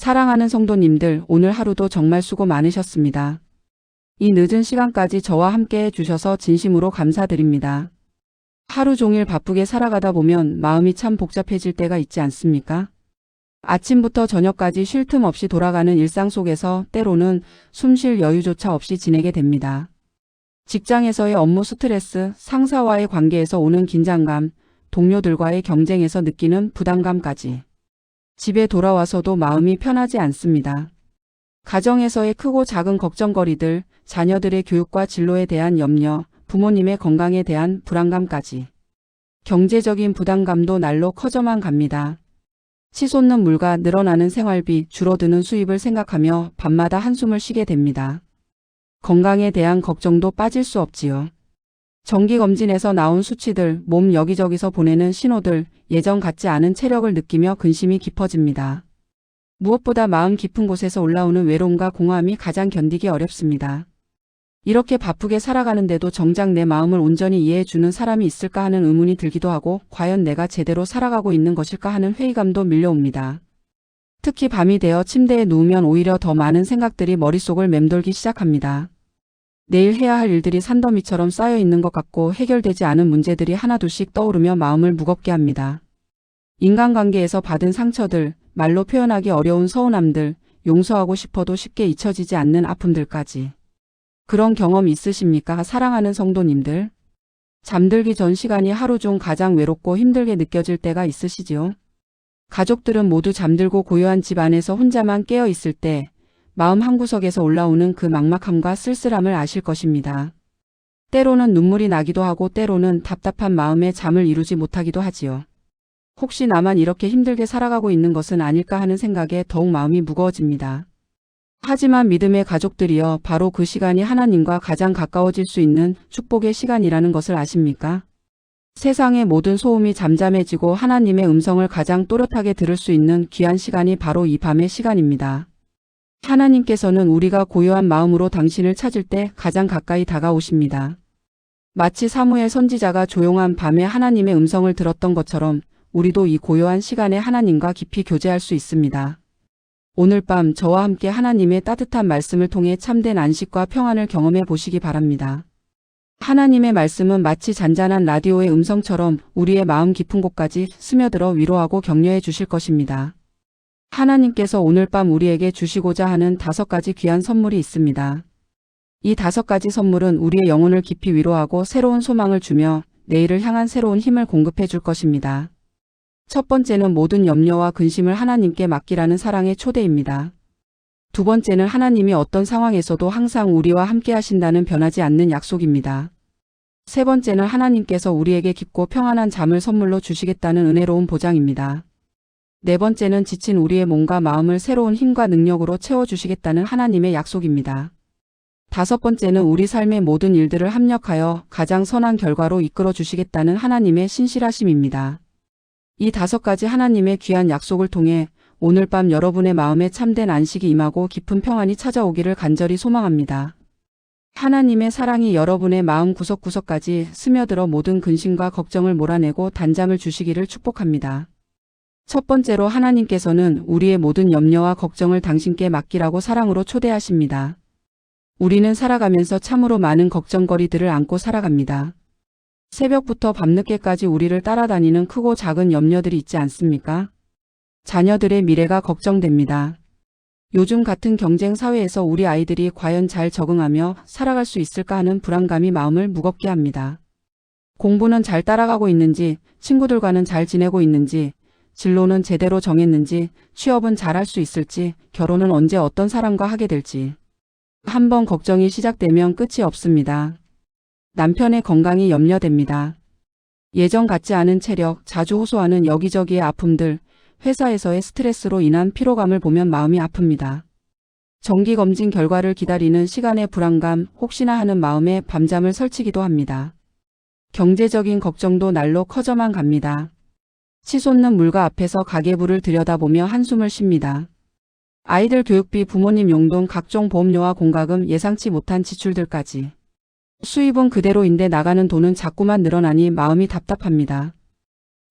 사랑하는 성도님들, 오늘 하루도 정말 수고 많으셨습니다. 이 늦은 시간까지 저와 함께 해주셔서 진심으로 감사드립니다. 하루 종일 바쁘게 살아가다 보면 마음이 참 복잡해질 때가 있지 않습니까? 아침부터 저녁까지 쉴 틈 없이 돌아가는 일상 속에서 때로는 숨 쉴 여유조차 없이 지내게 됩니다. 직장에서의 업무 스트레스, 상사와의 관계에서 오는 긴장감, 동료들과의 경쟁에서 느끼는 부담감까지. 집에 돌아와서도 마음이 편하지 않습니다. 가정에서의 크고 작은 걱정거리들, 자녀들의 교육과 진로에 대한 염려, 부모님의 건강에 대한 불안감까지. 경제적인 부담감도 날로 커져만 갑니다. 치솟는 물가, 늘어나는 생활비, 줄어드는 수입을 생각하며 밤마다 한숨을 쉬게 됩니다. 건강에 대한 걱정도 빠질 수 없지요. 정기검진에서 나온 수치들, 몸 여기저기서 보내는 신호들, 예전 같지 않은 체력을 느끼며 근심이 깊어집니다. 무엇보다 마음 깊은 곳에서 올라오는 외로움과 공허함이 가장 견디기 어렵습니다. 이렇게 바쁘게 살아가는데도 정작 내 마음을 온전히 이해해주는 사람이 있을까 하는 의문이 들기도 하고, 과연 내가 제대로 살아가고 있는 것일까 하는 회의감도 밀려옵니다. 특히 밤이 되어 침대에 누우면 오히려 더 많은 생각들이 머릿속을 맴돌기 시작합니다. 내일 해야 할 일들이 산더미처럼 쌓여 있는 것 같고 해결되지 않은 문제들이 하나둘씩 떠오르며 마음을 무겁게 합니다. 인간관계에서 받은 상처들, 말로 표현하기 어려운 서운함들, 용서하고 싶어도 쉽게 잊혀지지 않는 아픔들까지. 그런 경험 있으십니까? 사랑하는 성도님들. 잠들기 전 시간이 하루 중 가장 외롭고 힘들게 느껴질 때가 있으시지요? 가족들은 모두 잠들고 고요한 집 안에서 혼자만 깨어 있을 때 마음 한구석에서 올라오는 그 막막함과 쓸쓸함을 아실 것입니다. 때로는 눈물이 나기도 하고 때로는 답답한 마음에 잠을 이루지 못하기도 하지요. 혹시 나만 이렇게 힘들게 살아가고 있는 것은 아닐까 하는 생각에 더욱 마음이 무거워집니다. 하지만 믿음의 가족들이여, 바로 그 시간이 하나님과 가장 가까워질 수 있는 축복의 시간이라는 것을 아십니까? 세상의 모든 소음이 잠잠해지고 하나님의 음성을 가장 또렷하게 들을 수 있는 귀한 시간이 바로 이 밤의 시간입니다. 하나님께서는 우리가 고요한 마음으로 당신을 찾을 때 가장 가까이 다가오십니다. 마치 사무엘 선지자가 조용한 밤에 하나님의 음성을 들었던 것처럼 우리도 이 고요한 시간에 하나님과 깊이 교제할 수 있습니다. 오늘 밤 저와 함께 하나님의 따뜻한 말씀을 통해 참된 안식과 평안을 경험해 보시기 바랍니다. 하나님의 말씀은 마치 잔잔한 라디오의 음성처럼 우리의 마음 깊은 곳까지 스며들어 위로하고 격려해 주실 것입니다. 하나님께서 오늘 밤 우리에게 주시고자 하는 5가지 귀한 선물이 있습니다. 이 5가지 선물은 우리의 영혼을 깊이 위로하고 새로운 소망을 주며 내일을 향한 새로운 힘을 공급해 줄 것입니다. 첫 번째는 모든 염려와 근심을 하나님께 맡기라는 사랑의 초대입니다. 두 번째는 하나님이 어떤 상황에서도 항상 우리와 함께 하신다는 변하지 않는 약속입니다. 세 번째는 하나님께서 우리에게 깊고 평안한 잠을 선물로 주시겠다는 은혜로운 보장입니다. 네 번째는 지친 우리의 몸과 마음을 새로운 힘과 능력으로 채워주시겠다는 하나님의 약속입니다. 5번째는 우리 삶의 모든 일들을 합력하여 가장 선한 결과로 이끌어 주시겠다는 하나님의 신실하심입니다. 이 5가지 하나님의 귀한 약속을 통해 오늘 밤 여러분의 마음에 참된 안식이 임하고 깊은 평안이 찾아오기를 간절히 소망합니다. 하나님의 사랑이 여러분의 마음 구석구석까지 스며들어 모든 근심과 걱정을 몰아내고 단잠을 주시기를 축복합니다. 첫 번째로, 하나님께서는 우리의 모든 염려와 걱정을 당신께 맡기라고 사랑으로 초대하십니다. 우리는 살아가면서 참으로 많은 걱정거리들을 안고 살아갑니다. 새벽부터 밤늦게까지 우리를 따라다니는 크고 작은 염려들이 있지 않습니까? 자녀들의 미래가 걱정됩니다. 요즘 같은 경쟁 사회에서 우리 아이들이 과연 잘 적응하며 살아갈 수 있을까 하는 불안감이 마음을 무겁게 합니다. 공부는 잘 따라가고 있는지, 친구들과는 잘 지내고 있는지, 진로는 제대로 정했는지, 취업은 잘할 수 있을지, 결혼은 언제 어떤 사람과 하게 될지. 한번 걱정이 시작되면 끝이 없습니다. 남편의 건강이 염려됩니다. 예전 같지 않은 체력, 자주 호소하는 여기저기의 아픔들, 회사에서의 스트레스로 인한 피로감을 보면 마음이 아픕니다. 정기검진 결과를 기다리는 시간의 불안감, 혹시나 하는 마음에 밤잠을 설치기도 합니다. 경제적인 걱정도 날로 커져만 갑니다. 치솟는 물가 앞에서 가계부를 들여다보며 한숨을 쉽니다. 아이들 교육비, 부모님 용돈, 각종 보험료와 공과금, 예상치 못한 지출들까지. 수입은 그대로인데 나가는 돈은 자꾸만 늘어나니 마음이 답답합니다.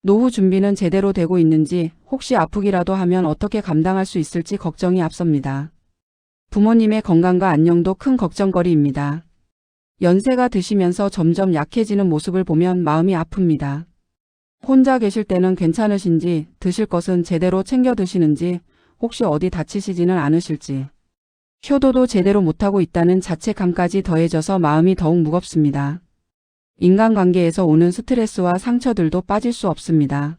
노후 준비는 제대로 되고 있는지, 혹시 아프기라도 하면 어떻게 감당할 수 있을지 걱정이 앞섭니다. 부모님의 건강과 안녕도 큰 걱정거리입니다. 연세가 드시면서 점점 약해지는 모습을 보면 마음이 아픕니다. 혼자 계실 때는 괜찮으신지, 드실 것은 제대로 챙겨 드시는지, 혹시 어디 다치시지는 않으실지. 효도도 제대로 못하고 있다는 자책감까지 더해져서 마음이 더욱 무겁습니다. 인간관계에서 오는 스트레스와 상처들도 빠질 수 없습니다.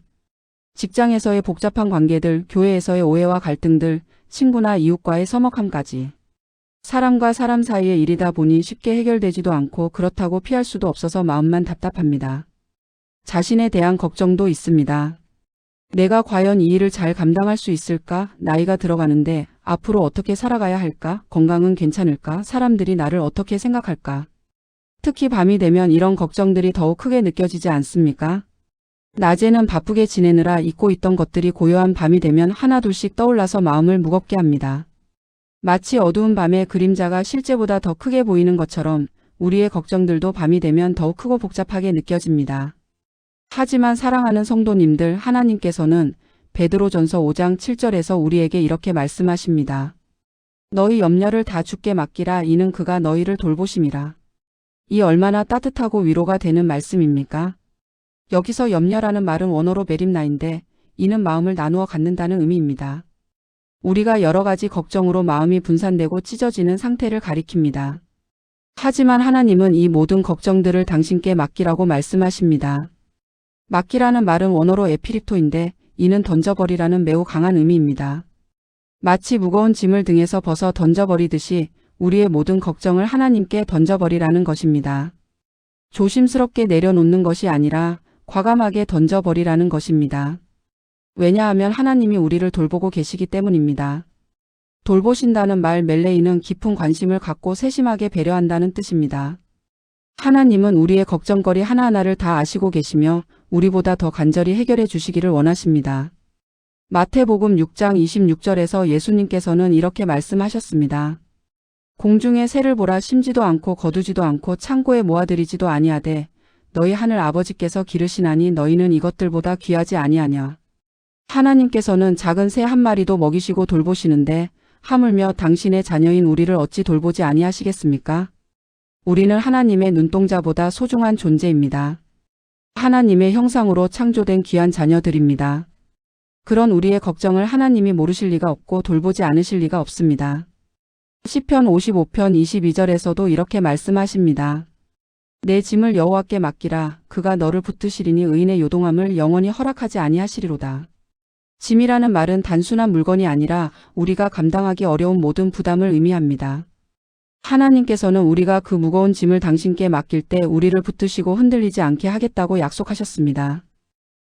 직장에서의 복잡한 관계들, 교회에서의 오해와 갈등들, 친구나 이웃과의 서먹함까지. 사람과 사람 사이의 일이다 보니 쉽게 해결되지도 않고 그렇다고 피할 수도 없어서 마음만 답답합니다. 자신에 대한 걱정도 있습니다. 내가 과연 이 일을 잘 감당할 수 있을까? 나이가 들어가는데 앞으로 어떻게 살아가야 할까? 건강은 괜찮을까? 사람들이 나를 어떻게 생각할까? 특히 밤이 되면 이런 걱정들이 더욱 크게 느껴지지 않습니까? 낮에는 바쁘게 지내느라 잊고 있던 것들이 고요한 밤이 되면 하나둘씩 떠올라서 마음을 무겁게 합니다. 마치 어두운 밤에 그림자가 실제보다 더 크게 보이는 것처럼 우리의 걱정들도 밤이 되면 더욱 크고 복잡하게 느껴집니다. 하지만 사랑하는 성도님들, 하나님께서는 베드로전서 5장 7절에서 우리에게 이렇게 말씀하십니다. 너희 염려를 다 주께 맡기라. 이는 그가 너희를 돌보심이라. 이 얼마나 따뜻하고 위로가 되는 말씀입니까? 여기서 염려라는 말은 원어로 메림나인데 이는 마음을 나누어 갖는다는 의미입니다. 우리가 여러 가지 걱정으로 마음이 분산되고 찢어지는 상태를 가리킵니다. 하지만 하나님은 이 모든 걱정들을 당신께 맡기라고 말씀하십니다. 맡기라는 말은 원어로 에피립토인데 이는 던져버리라는 매우 강한 의미입니다. 마치 무거운 짐을 등에서 벗어 던져버리듯이 우리의 모든 걱정을 하나님께 던져버리라는 것입니다. 조심스럽게 내려놓는 것이 아니라 과감하게 던져버리라는 것입니다. 왜냐하면 하나님이 우리를 돌보고 계시기 때문입니다. 돌보신다는 말 멜레이는 깊은 관심을 갖고 세심하게 배려한다는 뜻입니다. 하나님은 우리의 걱정거리 하나하나를 다 아시고 계시며 우리보다 더 간절히 해결해 주시기를 원하십니다. 마태복음 6장 26절에서 예수님께서는 이렇게 말씀하셨습니다. 공중의 새를 보라. 심지도 않고 거두지도 않고 창고에 모아들이지도 아니하되 너희 하늘 아버지께서 기르시나니 너희는 이것들보다 귀하지 아니하냐. 하나님께서는 작은 새 한 마리도 먹이시고 돌보시는데 하물며 당신의 자녀인 우리를 어찌 돌보지 아니하시겠습니까? 우리는 하나님의 눈동자보다 소중한 존재입니다. 하나님의 형상으로 창조된 귀한 자녀들입니다. 그런 우리의 걱정을 하나님이 모르실 리가 없고 돌보지 않으실 리가 없습니다. 시편 55편 22절에서도 이렇게 말씀하십니다. 내 짐을 여호와께 맡기라. 그가 너를 붙드시리니 의인의 요동함을 영원히 허락하지 아니하시리로다. 짐이라는 말은 단순한 물건이 아니라 우리가 감당하기 어려운 모든 부담을 의미합니다. 하나님께서는 우리가 그 무거운 짐을 당신께 맡길 때 우리를 붙드시고 흔들리지 않게 하겠다고 약속하셨습니다.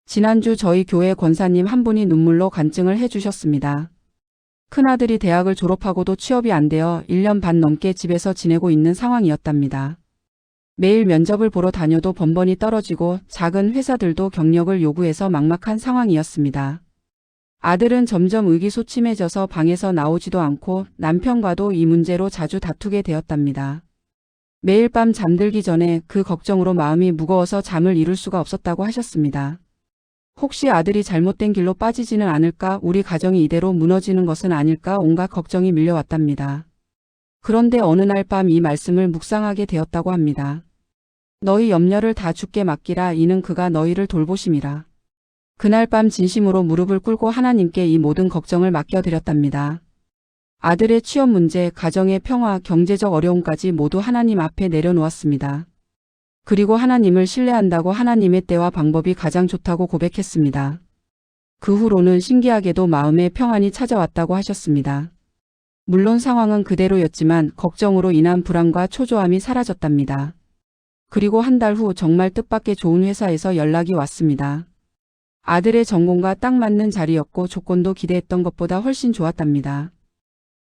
지난주 저희 교회 권사님 한 분이 눈물로 간증을 해주셨습니다. 큰아들이 대학을 졸업하고도 취업이 안 되어 1년 반 넘게 집에서 지내고 있는 상황이었답니다. 매일 면접을 보러 다녀도 번번이 떨어지고 작은 회사들도 경력을 요구해서 막막한 상황이었습니다. 아들은 점점 의기소침해져서 방에서 나오지도 않고 남편과도 이 문제로 자주 다투게 되었답니다. 매일 밤 잠들기 전에 그 걱정으로 마음이 무거워서 잠을 이룰 수가 없었다고 하셨습니다. 혹시 아들이 잘못된 길로 빠지지는 않을까, 우리 가정이 이대로 무너지는 것은 아닐까 온갖 걱정이 밀려왔답니다. 그런데 어느 날 밤 이 말씀을 묵상하게 되었다고 합니다. 너희 염려를 다 주께 맡기라. 이는 그가 너희를 돌보심이라. 그날 밤 진심으로 무릎을 꿇고 하나님께 이 모든 걱정을 맡겨드렸답니다. 아들의 취업 문제, 가정의 평화, 경제적 어려움까지 모두 하나님 앞에 내려놓았습니다. 그리고 하나님을 신뢰한다고 하나님의 때와 방법이 가장 좋다고 고백했습니다. 그 후로는 신기하게도 마음의 평안이 찾아왔다고 하셨습니다. 물론 상황은 그대로였지만 걱정으로 인한 불안과 초조함이 사라졌답니다. 그리고 한 달 후 정말 뜻밖의 좋은 회사에서 연락이 왔습니다. 아들의 전공과 딱 맞는 자리였고 조건도 기대했던 것보다 훨씬 좋았답니다.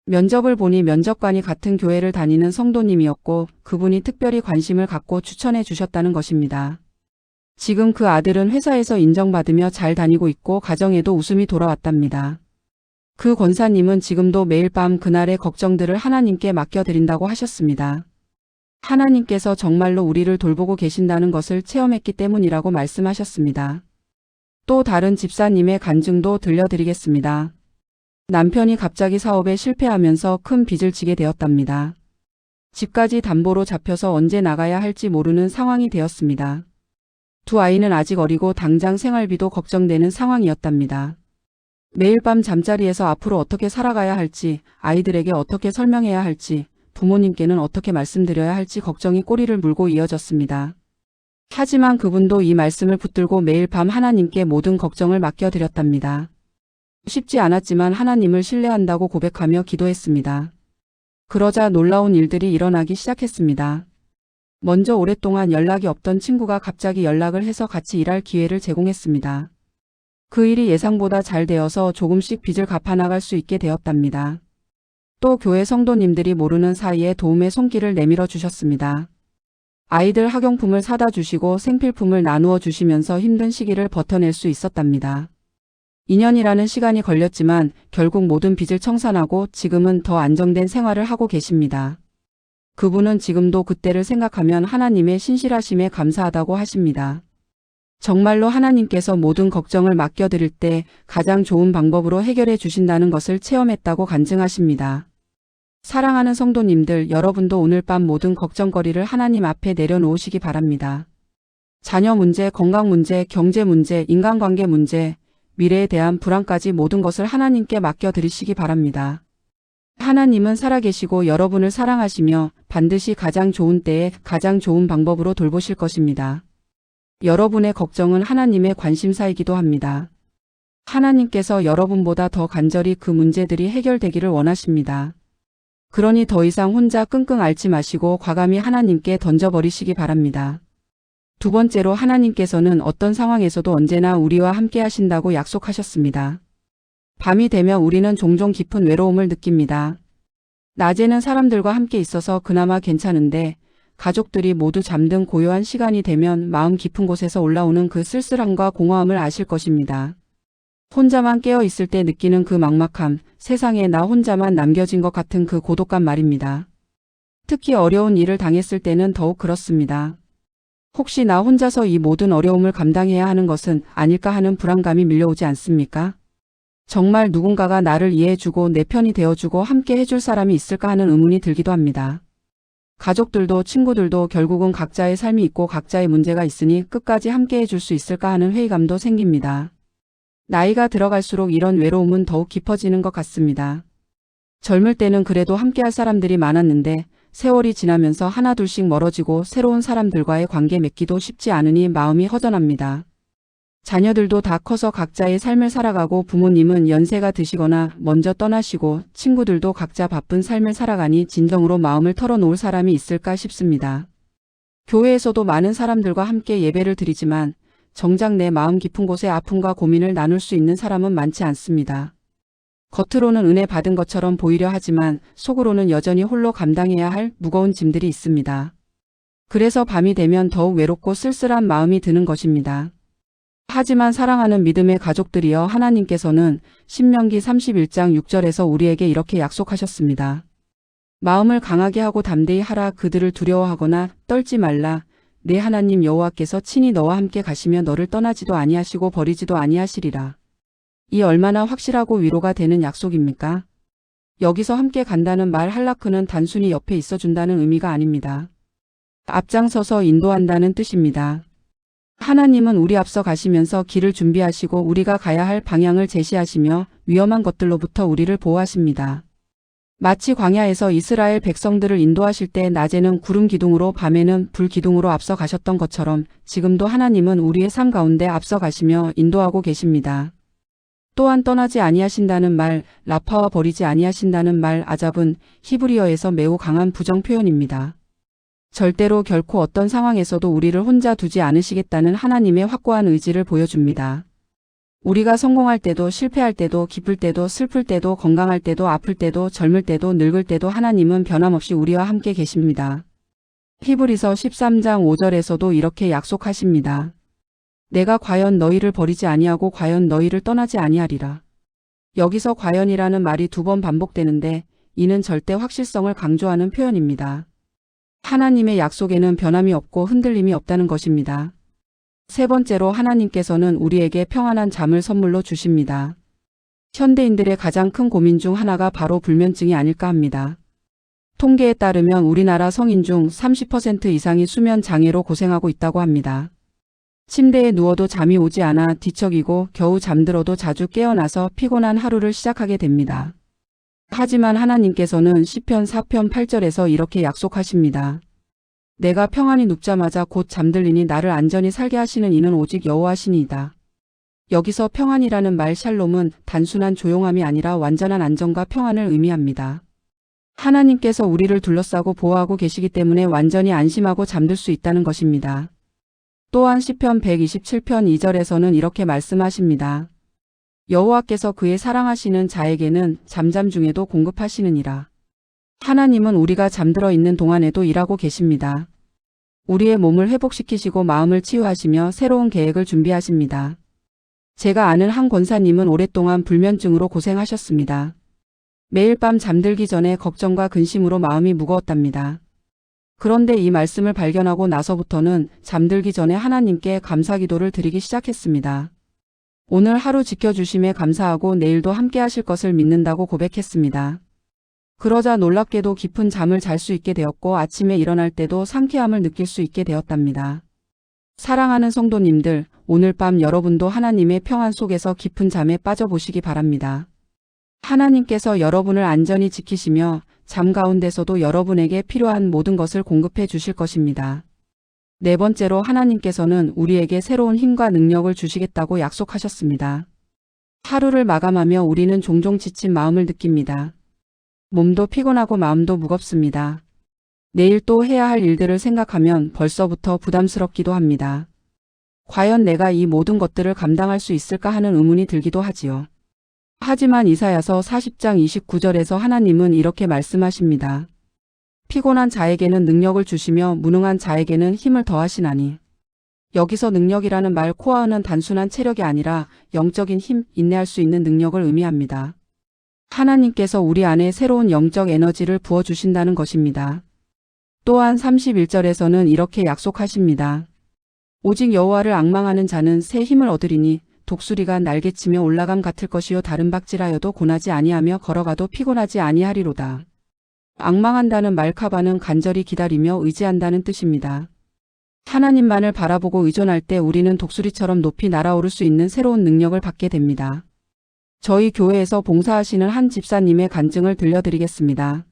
면접을 보니 면접관이 같은 교회를 다니는 성도님이었고 그분이 특별히 관심을 갖고 추천해 주셨다는 것입니다. 지금 그 아들은 회사에서 인정받으며 잘 다니고 있고 가정에도 웃음이 돌아왔답니다. 그 권사님은 지금도 매일 밤 그날의 걱정들을 하나님께 맡겨드린다고 하셨습니다. 하나님께서 정말로 우리를 돌보고 계신다는 것을 체험했기 때문이라고 말씀하셨습니다. 또 다른 집사님의 간증도 들려드리겠습니다. 남편이 갑자기 사업에 실패하면서 큰 빚을 지게 되었답니다. 집까지 담보로 잡혀서 언제 나가야 할지 모르는 상황이 되었습니다. 두 아이는 아직 어리고 당장 생활비도 걱정되는 상황이었답니다. 매일 밤 잠자리에서 앞으로 어떻게 살아가야 할지, 아이들에게 어떻게 설명해야 할지, 부모님께는 어떻게 말씀드려야 할지 걱정이 꼬리를 물고 이어졌습니다. 하지만 그분도 이 말씀을 붙들고 매일 밤 하나님께 모든 걱정을 맡겨드렸답니다. 쉽지 않았지만 하나님을 신뢰한다고 고백하며 기도했습니다. 그러자 놀라운 일들이 일어나기 시작했습니다. 먼저 오랫동안 연락이 없던 친구가 갑자기 연락을 해서 같이 일할 기회를 제공했습니다. 그 일이 예상보다 잘 되어서 조금씩 빚을 갚아나갈 수 있게 되었답니다. 또 교회 성도님들이 모르는 사이에 도움의 손길을 내밀어 주셨습니다. 아이들 학용품을 사다 주시고 생필품을 나누어 주시면서 힘든 시기를 버텨낼 수 있었답니다. 2년이라는 시간이 걸렸지만 결국 모든 빚을 청산하고 지금은 더 안정된 생활을 하고 계십니다. 그분은 지금도 그때를 생각하면 하나님의 신실하심에 감사하다고 하십니다. 정말로 하나님께서 모든 걱정을 맡겨드릴 때 가장 좋은 방법으로 해결해 주신다는 것을 체험했다고 간증하십니다. 사랑하는 성도님들, 여러분도 오늘 밤 모든 걱정거리를 하나님 앞에 내려놓으시기 바랍니다. 자녀 문제, 건강 문제, 경제 문제, 인간관계 문제, 미래에 대한 불안까지 모든 것을 하나님께 맡겨드리시기 바랍니다. 하나님은 살아계시고 여러분을 사랑하시며 반드시 가장 좋은 때에 가장 좋은 방법으로 돌보실 것입니다. 여러분의 걱정은 하나님의 관심사이기도 합니다. 하나님께서 여러분보다 더 간절히 그 문제들이 해결되기를 원하십니다. 그러니 더 이상 혼자 끙끙 앓지 마시고 과감히 하나님께 던져버리시기 바랍니다. 두 번째로, 하나님께서는 어떤 상황에서도 언제나 우리와 함께 하신다고 약속하셨습니다. 밤이 되면 우리는 종종 깊은 외로움을 느낍니다. 낮에는 사람들과 함께 있어서 그나마 괜찮은데 가족들이 모두 잠든 고요한 시간이 되면 마음 깊은 곳에서 올라오는 그 쓸쓸함과 공허함을 아실 것입니다. 혼자만 깨어 있을 때 느끼는 그 막막함, 세상에 나 혼자만 남겨진 것 같은 그 고독감 말입니다. 특히 어려운 일을 당했을 때는 더욱 그렇습니다. 혹시 나 혼자서 이 모든 어려움을 감당해야 하는 것은 아닐까 하는 불안감이 밀려오지 않습니까? 정말 누군가가 나를 이해해주고 내 편이 되어주고 함께 해줄 사람이 있을까 하는 의문이 들기도 합니다. 가족들도 친구들도 결국은 각자의 삶이 있고 각자의 문제가 있으니 끝까지 함께 해줄 수 있을까 하는 회의감도 생깁니다. 나이가 들어갈수록 이런 외로움은 더욱 깊어지는 것 같습니다. 젊을 때는 그래도 함께할 사람들이 많았는데 세월이 지나면서 하나둘씩 멀어지고 새로운 사람들과의 관계 맺기도 쉽지 않으니 마음이 허전합니다. 자녀들도 다 커서 각자의 삶을 살아가고 부모님은 연세가 드시거나 먼저 떠나시고 친구들도 각자 바쁜 삶을 살아가니 진정으로 마음을 털어놓을 사람이 있을까 싶습니다. 교회에서도 많은 사람들과 함께 예배를 드리지만 정작 내 마음 깊은 곳에 아픔과 고민을 나눌 수 있는 사람은 많지 않습니다. 겉으로는 은혜 받은 것처럼 보이려 하지만 속으로는 여전히 홀로 감당해야 할 무거운 짐들이 있습니다. 그래서 밤이 되면 더욱 외롭고 쓸쓸한 마음이 드는 것입니다. 하지만 사랑하는 믿음의 가족들이여, 하나님께서는 신명기 31장 6절에서 우리에게 이렇게 약속하셨습니다. 마음을 강하게 하고 담대히 하라. 그들을 두려워하거나 떨지 말라. 내 하나님 여호와께서 친히 너와 함께 가시며 너를 떠나지도 아니하시고 버리지도 아니하시리라. 이 얼마나 확실하고 위로가 되는 약속입니까? 여기서 함께 간다는 말, 할라크는 단순히 옆에 있어준다는 의미가 아닙니다. 앞장서서 인도한다는 뜻입니다. 하나님은 우리 앞서 가시면서 길을 준비하시고 우리가 가야 할 방향을 제시하시며 위험한 것들로부터 우리를 보호하십니다. 마치 광야에서 이스라엘 백성들을 인도하실 때 낮에는 구름 기둥으로 밤에는 불 기둥으로 앞서 가셨던 것처럼 지금도 하나님은 우리의 삶 가운데 앞서 가시며 인도하고 계십니다. 또한 떠나지 아니하신다는 말, 라파와 버리지 아니하신다는 말, 아잡은 히브리어에서 매우 강한 부정 표현입니다. 절대로 결코 어떤 상황에서도 우리를 혼자 두지 않으시겠다는 하나님의 확고한 의지를 보여줍니다. 우리가 성공할 때도 실패할 때도 기쁠 때도 슬플 때도 건강할 때도 아플 때도 젊을 때도 늙을 때도 하나님은 변함없이 우리와 함께 계십니다. 히브리서 13장 5절에서도 이렇게 약속하십니다. 내가 과연 너희를 버리지 아니하고 과연 너희를 떠나지 아니하리라. 여기서 과연이라는 말이 2번 반복되는데 이는 절대 확실성을 강조하는 표현입니다. 하나님의 약속에는 변함이 없고 흔들림이 없다는 것입니다. 세 번째로 하나님께서는 우리에게 평안한 잠을 선물로 주십니다. 현대인들의 가장 큰 고민 중 하나가 바로 불면증이 아닐까 합니다. 통계에 따르면 우리나라 성인 중 30% 이상이 수면 장애로 고생하고 있다고 합니다. 침대에 누워도 잠이 오지 않아 뒤척이고 겨우 잠들어도 자주 깨어나서 피곤한 하루를 시작하게 됩니다. 하지만 하나님께서는 시편 4편 8절에서 이렇게 약속하십니다. 내가 평안히 눕자마자 곧 잠들리니 나를 안전히 살게 하시는 이는 오직 여호와시니이다. 여기서 평안이라는 말 샬롬은 단순한 조용함이 아니라 완전한 안정과 평안을 의미합니다. 하나님께서 우리를 둘러싸고 보호하고 계시기 때문에 완전히 안심하고 잠들 수 있다는 것입니다. 또한 시편 127편 2절에서는 이렇게 말씀하십니다. 여호와께서 그의 사랑하시는 자에게는 잠잠 중에도 공급하시느니라. 하나님은 우리가 잠들어 있는 동안에도 일하고 계십니다. 우리의 몸을 회복시키시고 마음을 치유하시며 새로운 계획을 준비하십니다. 제가 아는 한 권사님은 오랫동안 불면증으로 고생하셨습니다. 매일 밤 잠들기 전에 걱정과 근심으로 마음이 무거웠답니다. 그런데 이 말씀을 발견하고 나서부터는 잠들기 전에 하나님께 감사기도를 드리기 시작했습니다. 오늘 하루 지켜주심에 감사하고 내일도 함께 하실 것을 믿는다고 고백했습니다. 그러자 놀랍게도 깊은 잠을 잘 수 있게 되었고 아침에 일어날 때도 상쾌함을 느낄 수 있게 되었답니다. 사랑하는 성도님들, 오늘 밤 여러분도 하나님의 평안 속에서 깊은 잠에 빠져보시기 바랍니다. 하나님께서 여러분을 안전히 지키시며 잠 가운데서도 여러분에게 필요한 모든 것을 공급해 주실 것입니다. 네 번째로 하나님께서는 우리에게 새로운 힘과 능력을 주시겠다고 약속하셨습니다. 하루를 마감하며 우리는 종종 지친 마음을 느낍니다. 몸도 피곤하고 마음도 무겁습니다. 내일 또 해야 할 일들을 생각하면 벌써부터 부담스럽기도 합니다. 과연 내가 이 모든 것들을 감당할 수 있을까 하는 의문이 들기도 하지요. 하지만 이사야서 40장 29절에서 하나님은 이렇게 말씀하십니다. 피곤한 자에게는 능력을 주시며 무능한 자에게는 힘을 더하시나니. 여기서 능력이라는 말 코어는 단순한 체력이 아니라 영적인 힘, 인내할 수 있는 능력을 의미합니다. 하나님께서 우리 안에 새로운 영적 에너지를 부어주신다는 것입니다. 또한 31절에서는 이렇게 약속하십니다. 오직 여호와를 앙망하는 자는 새 힘을 얻으리니 독수리가 날개치며 올라감 같을 것이요 다른 박질하여도 고나지 아니하며 걸어가도 피곤하지 아니하리로다. 앙망한다는 말카바는 간절히 기다리며 의지한다는 뜻입니다. 하나님만을 바라보고 의존할 때 우리는 독수리처럼 높이 날아오를 수 있는 새로운 능력을 받게 됩니다. 저희 교회에서 봉사하시는 한 집사님의 간증을 들려드리겠습니다.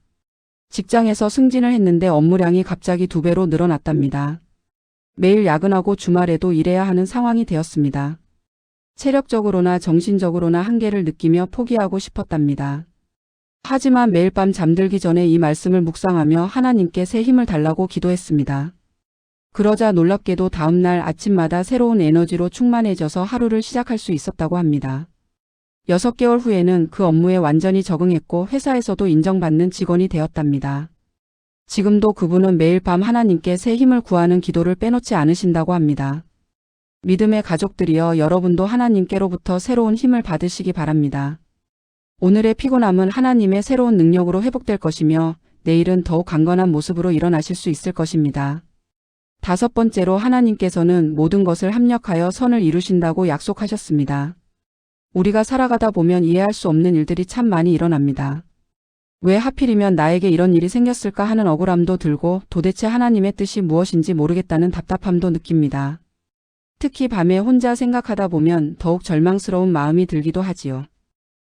직장에서 승진을 했는데 업무량이 갑자기 2배로 늘어났답니다. 매일 야근하고 주말에도 일해야 하는 상황이 되었습니다. 체력적으로나 정신적으로나 한계를 느끼며 포기하고 싶었답니다. 하지만 매일 밤 잠들기 전에 이 말씀을 묵상하며 하나님께 새 힘을 달라고 기도했습니다. 그러자 놀랍게도 다음날 아침마다 새로운 에너지로 충만해져서 하루를 시작할 수 있었다고 합니다. 6개월 후에는 그 업무에 완전히 적응했고 회사에서도 인정받는 직원이 되었답니다. 지금도 그분은 매일 밤 하나님께 새 힘을 구하는 기도를 빼놓지 않으신다고 합니다. 믿음의 가족들이여 여러분도 하나님께로부터 새로운 힘을 받으시기 바랍니다. 오늘의 피곤함은 하나님의 새로운 능력으로 회복될 것이며 내일은 더욱 강건한 모습으로 일어나실 수 있을 것입니다. 5번째로 하나님께서는 모든 것을 합력하여 선을 이루신다고 약속하셨습니다. 우리가 살아가다 보면 이해할 수 없는 일들이 참 많이 일어납니다. 왜 하필이면 나에게 이런 일이 생겼을까 하는 억울함도 들고 도대체 하나님의 뜻이 무엇인지 모르겠다는 답답함도 느낍니다. 특히 밤에 혼자 생각하다 보면 더욱 절망스러운 마음이 들기도 하지요.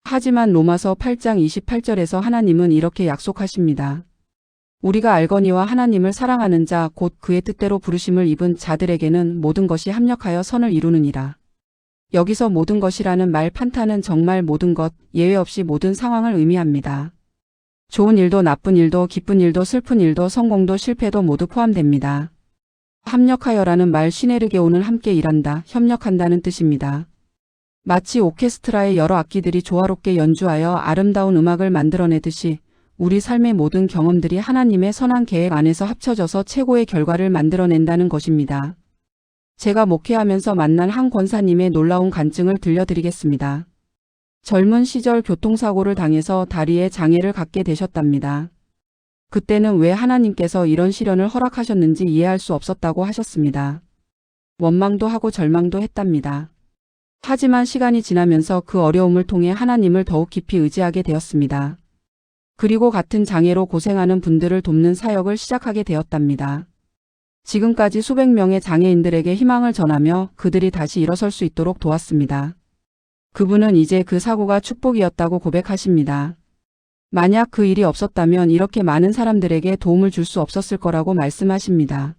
하지만 로마서 8장 28절에서 하나님은 이렇게 약속하십니다. 우리가 알거니와 하나님을 사랑하는 자 곧 그의 뜻대로 부르심을 입은 자들에게는 모든 것이 합력하여 선을 이루느니라. 여기서 모든 것이라는 말 판타는 정말 모든 것, 예외 없이 모든 상황을 의미합니다. 좋은 일도 나쁜 일도 기쁜 일도 슬픈 일도 성공도 실패도 모두 포함됩니다. 합력하여라는 말 시네르게오는 함께 일한다, 협력한다는 뜻입니다. 마치 오케스트라의 여러 악기들이 조화롭게 연주하여 아름다운 음악을 만들어내듯이 우리 삶의 모든 경험들이 하나님의 선한 계획 안에서 합쳐져서 최고의 결과를 만들어낸다는 것입니다. 제가 목회하면서 만난 한 권사님의 놀라운 간증을 들려드리겠습니다. 젊은 시절 교통사고를 당해서 다리에 장애를 갖게 되셨답니다. 그때는 왜 하나님께서 이런 시련을 허락하셨는지 이해할 수 없었다고 하셨습니다. 원망도 하고 절망도 했답니다. 하지만 시간이 지나면서 그 어려움을 통해 하나님을 더욱 깊이 의지하게 되었습니다. 그리고 같은 장애로 고생하는 분들을 돕는 사역을 시작하게 되었답니다. 지금까지 수백 명의 장애인들에게 희망을 전하며 그들이 다시 일어설 수 있도록 도왔습니다. 그분은 이제 그 사고가 축복이었다고 고백하십니다. 만약 그 일이 없었다면 이렇게 많은 사람들에게 도움을 줄 수 없었을 거라고 말씀하십니다.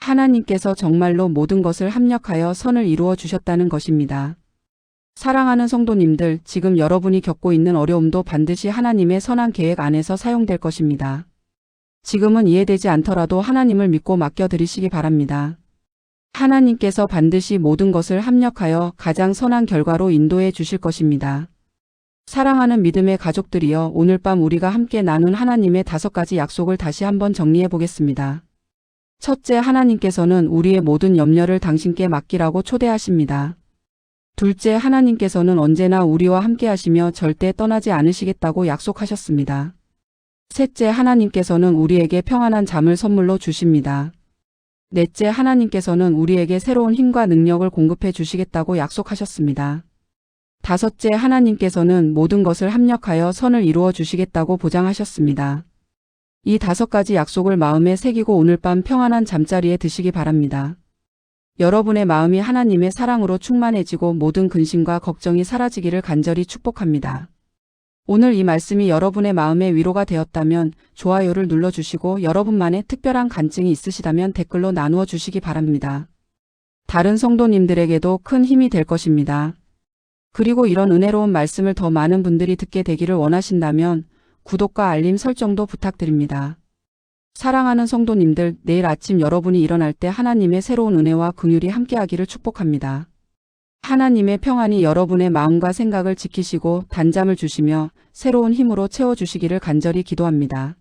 하나님께서 정말로 모든 것을 합력하여 선을 이루어 주셨다는 것입니다. 사랑하는 성도님들, 지금 여러분이 겪고 있는 어려움도 반드시 하나님의 선한 계획 안에서 사용될 것입니다. 지금은 이해되지 않더라도 하나님을 믿고 맡겨드리시기 바랍니다. 하나님께서 반드시 모든 것을 합력하여 가장 선한 결과로 인도해 주실 것입니다. 사랑하는 믿음의 가족들이여, 오늘 밤 우리가 함께 나눈 하나님의 5가지 약속을 다시 한번 정리해 보겠습니다. 첫째, 하나님께서는 우리의 모든 염려를 당신께 맡기라고 초대하십니다. 둘째, 하나님께서는 언제나 우리와 함께 하시며 절대 떠나지 않으시겠다고 약속하셨습니다. 셋째, 하나님께서는 우리에게 평안한 잠을 선물로 주십니다. 넷째, 하나님께서는 우리에게 새로운 힘과 능력을 공급해 주시겠다고 약속하셨습니다. 다섯째, 하나님께서는 모든 것을 합력하여 선을 이루어 주시겠다고 보장하셨습니다. 이 5가지 약속을 마음에 새기고 오늘 밤 평안한 잠자리에 드시기 바랍니다. 여러분의 마음이 하나님의 사랑으로 충만해지고 모든 근심과 걱정이 사라지기를 간절히 축복합니다. 오늘 이 말씀이 여러분의 마음에 위로가 되었다면 좋아요를 눌러주시고, 여러분만의 특별한 간증이 있으시다면 댓글로 나누어 주시기 바랍니다. 다른 성도님들에게도 큰 힘이 될 것입니다. 그리고 이런 은혜로운 말씀을 더 많은 분들이 듣게 되기를 원하신다면 구독과 알림 설정도 부탁드립니다. 사랑하는 성도님들, 내일 아침 여러분이 일어날 때 하나님의 새로운 은혜와 긍휼이 함께하기를 축복합니다. 하나님의 평안이 여러분의 마음과 생각을 지키시고 단잠을 주시며 새로운 힘으로 채워주시기를 간절히 기도합니다.